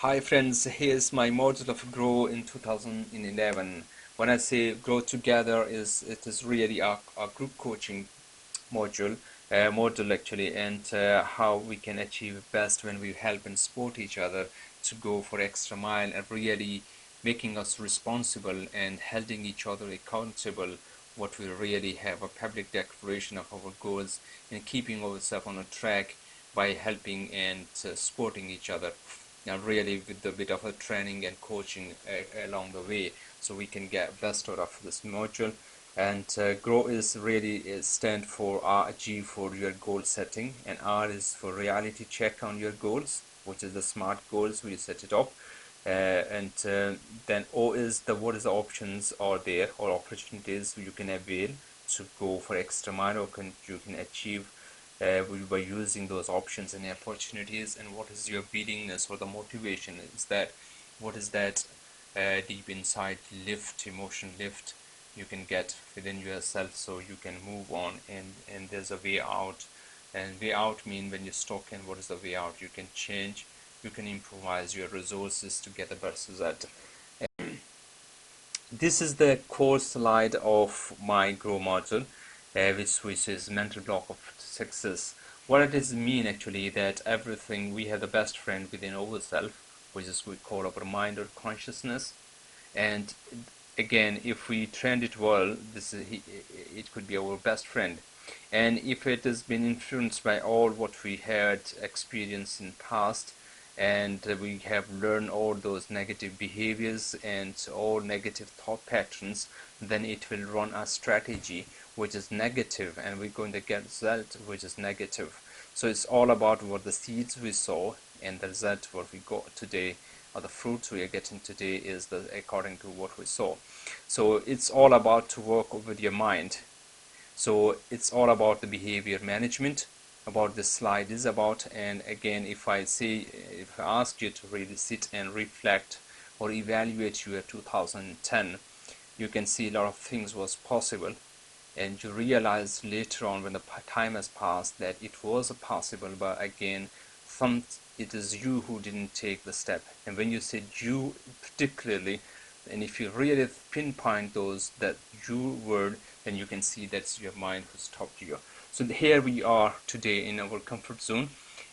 Hi friends, here's my module of Grow in 2011. When I say Grow Together, it is really a group coaching module actually, and how we can achieve best when we help and support each other to go for extra mile and really making us responsible and holding each other accountable. What we really have a public declaration of our goals and keeping ourselves on a track by helping and supporting each other. Now really with a bit of a training and coaching along the way, so we can get best out of this module. And grow is really stand for RG for your goal setting, and R is for reality check on your goals, which is the SMART goals we set it up. And then O is the what is the options are there or opportunities you can avail to go for extra mile or you can achieve by using those options and opportunities. And what is your willingness or the motivation is that what is that deep inside lift, emotion lift you can get within yourself, so you can move on, and there's a way out. And way out mean when you're stuck, and what is the way out? You can change, you can improvise your resources to get the best result. This is the core slide of my Grow module, which is mental block of success. What it is mean actually that everything we have the best friend within ourselves, which is we call our mind or consciousness. And again, if we train it well, it could be our best friend. And if it has been influenced by all what we had experienced in past, and we have learned all those negative behaviors and all negative thought patterns, then it will run a strategy which is negative, and we're going to get result which is negative. So it's all about what the seeds we sow, and the result what we got today, or the fruits we are getting today, is the according to what we sow. So it's all about to work with your mind. So it's all about the behavior management, about this slide is about. And again, if I ask you to really sit and reflect or evaluate your 2010, you can see a lot of things was possible, and you realize later on when the time has passed that it was possible, but again it is you who didn't take the step. And when you say you particularly, and if you really pinpoint those that you word, then you can see that's your mind who stopped you. So here we are today in our comfort zone,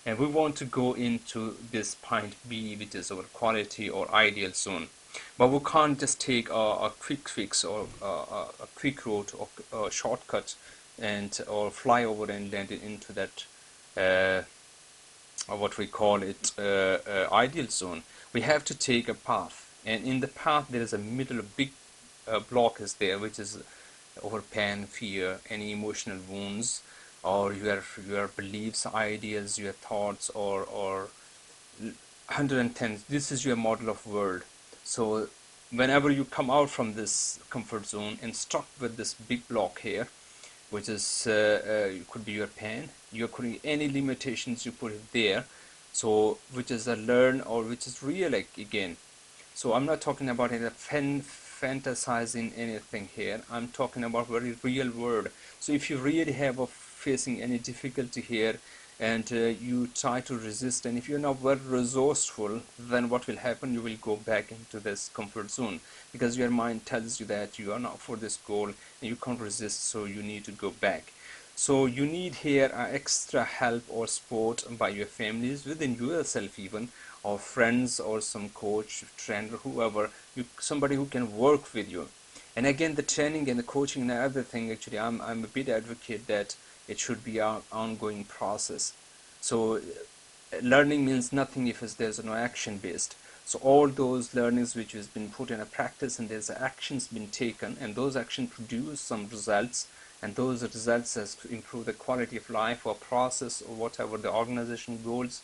and we want to go into this point B, which is our quality or ideal zone. But we can't just take a quick fix or a quick route or a shortcut and or fly over and land it into that what we call it ideal zone. We have to take a path, and in the path there is a middle big block is there, which is over pain, fear, any emotional wounds, or your beliefs, ideas, your thoughts, or 110. This is your model of world. So whenever you come out from this comfort zone and stuck with this big block here, which is could be your pain, you could be any limitations you put it there, so which is a learn or which is real, like, again. So I'm not talking about any fantasizing anything here. I'm talking about very real world. So if you really have a facing any difficulty here, and you try to resist, and if you're not very resourceful, then what will happen? You will go back into this comfort zone, because your mind tells you that you are not for this goal and you can't resist, so you need to go back. So you need here extra help or support by your families, within yourself even, or friends, or some coach, trainer, whoever, somebody who can work with you. And again, the training and the coaching and everything, actually I'm a big advocate that it should be an ongoing process. So learning means nothing if there's no action based. So all those learnings which has been put in a practice, and there's actions been taken, and those actions produce some results, and those results has to improve the quality of life or process or whatever the organization goals,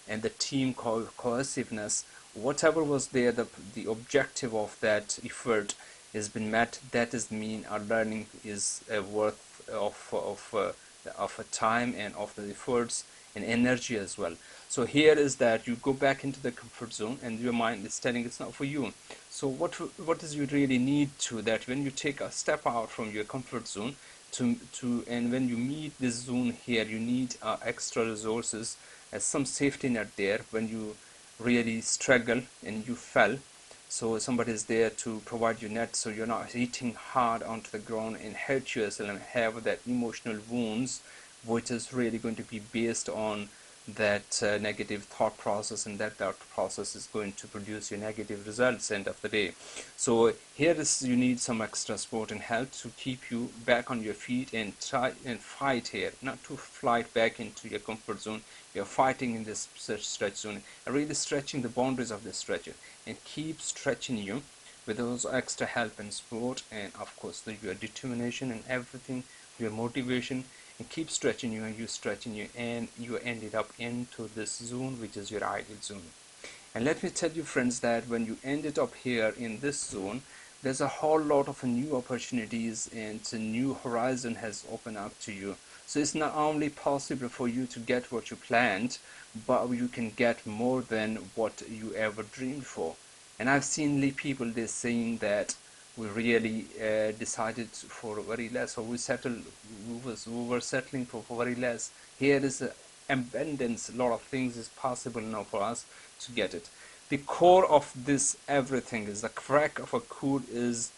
and the team cohesiveness, whatever was there, the objective of that effort has been met. That is mean our learning is worth of a time and of the efforts and energy as well. So here is that you go back into the comfort zone, and your mind is telling it's not for you. So what does you really need to that when you take a step out from your comfort zone and when you meet this zone here, you need extra resources as some safety net there. When you really struggle and you fell, so somebody is there to provide you net, so you're not hitting hard onto the ground and hurt yourself and have that emotional wounds, which is really going to be based on that negative thought process, and that thought process is going to produce your negative results end of the day. So here is, you need some extra support and help to keep you back on your feet and try and fight here, not to fly back into your comfort zone. You're fighting in this stretch zone and really stretching the boundaries of this stretch, and keep stretching you with those extra help and support, and of course your determination and everything, your motivation, and keep stretching you, and you stretching you, and you ended up into this zone, which is your ideal zone. And let me tell you friends, that when you ended up here in this zone, there's a whole lot of new opportunities and a new horizon has opened up to you. So it's not only possible for you to get what you planned, but you can get more than what you ever dreamed for. And I've seen people, they're saying that we really decided for very less, or we were settling for very less. Here is abundance, a lot of things is possible now for us to get it. The core of this everything is, the crack of a code is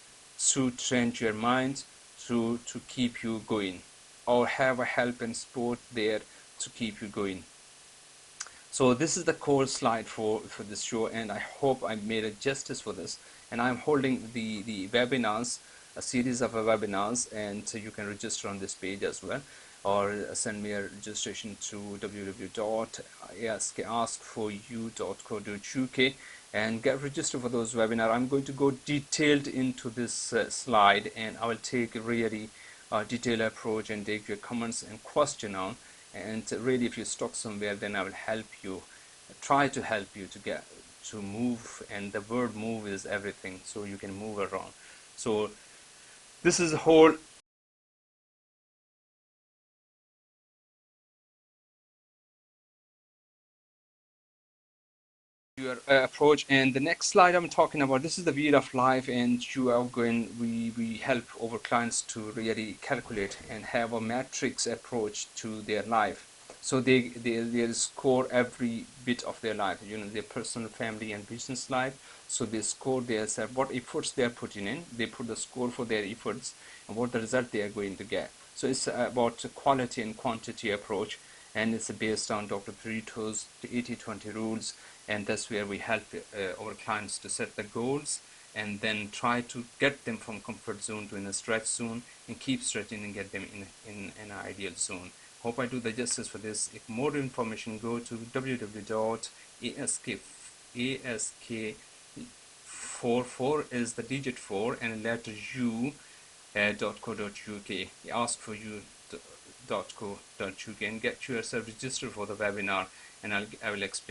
to train your mind to keep you going, or have a help and support there to keep you going. So this is the core slide for this show, and I hope I made it justice for this. And I'm holding the webinars, a series of webinars, and so you can register on this page as well, or send me a registration to www.askaskforyou.co.uk and get registered for those webinars. I'm going to go detailed into this slide, and I will take a really detailed approach and take your comments and question on. And really, if you're stuck somewhere, then I will help you, try to help you to get to move. And the word move is everything, so you can move around. So this is a whole your approach. And the next slide I'm talking about, this is the wheel of life, and you are going, we help our clients to really calculate and have a matrix approach to their life. So they score every bit of their life, you know, their personal, family, and business life. So they score their what efforts they are putting in, they put the score for their efforts and what the result they are going to get. So it's about quality and quantity approach, and it's based on Dr. Pareto's 80-20 rules, and that's where we help our clients to set the goals and then try to get them from comfort zone to in a stretch zone, and keep stretching and get them in an ideal zone. Hope I do the justice for this. If more information, go to www.ask44 is the digit 4 and letter u .co.uk. Ask for you.co.uk and get yourself registered for the webinar, and I will explain